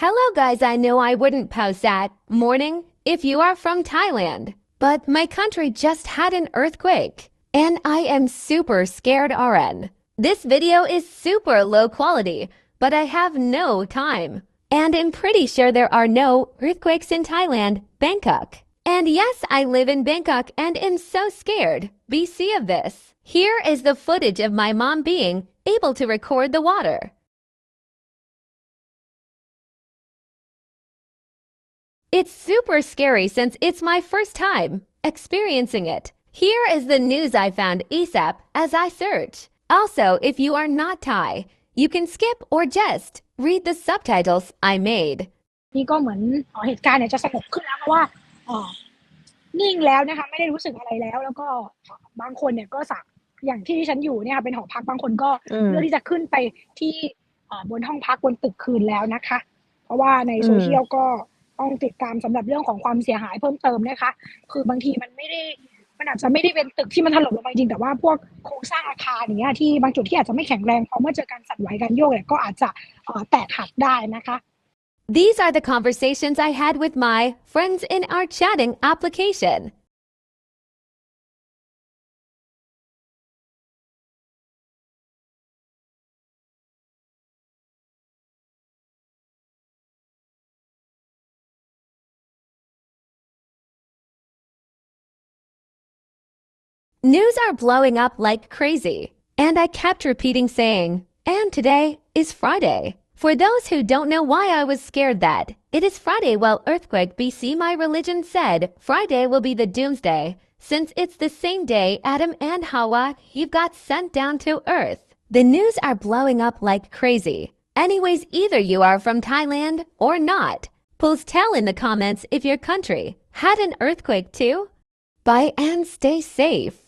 Hello guys, I know I wouldn't post that morning if you are from Thailand, but my country just had an earthquake and I am super scared RN. This video is super low quality, but I have no time. And I'm pretty sure there are no earthquakes in Thailand, Bangkok. And yes, I live in Bangkok and am so scared. BC of this. Here is the footage of my mom being able to record the water. It's super scary since it's my first time experiencing it. Here is the news I found ASAP as I search. Also, if you are not Thai, you can skip or just read the subtitles I made. นี่ก็เหมือนเหตุการณ์เนี่ยจะสงบขึ้นแล้วเพราะว่านิ่งแล้วนะคะไม่ได้รู้สึกอะไรแล้วแล้วก็บางคนเนี่ยก็สั่งอย่างที่ฉันอยู่เนี่ยเป็นหอพักบางคนก็เลือกที่จะขึ้นไปที่บนห้องพักบนตึกคืนแล้วนะคะเพราะว่าในโซเชียลก็ต้องติดตามสำหรับเรื่องของความเสียหายเพิ่มเติมนะคะคือบางทีมันอาจจะไม่ได้เป็นตึกที่มันถล่มลงมาจริงแต่ว่าพวกโครงสร้างอาคารอย่างเงี้ยที่บางจุดที่อาจจะไม่แข็งแรงพอเมื่อเจอการสั่นไหวการโยกเนี่ยก็อาจจะแตกหักได้นะคะ These are the conversations I had with my friends in our chatting application. News are blowing up like crazy, and I kept repeating saying, and today is Friday. For those who don't know why I was scared that it is Friday while earthquake BC my religion said Friday will be the doomsday, since it's the same day Adam and Hawa Eve got sent down to earth. The news are blowing up like crazy. Anyways, either you are from Thailand or not. Please tell in the comments if your country had an earthquake too. Bye and stay safe.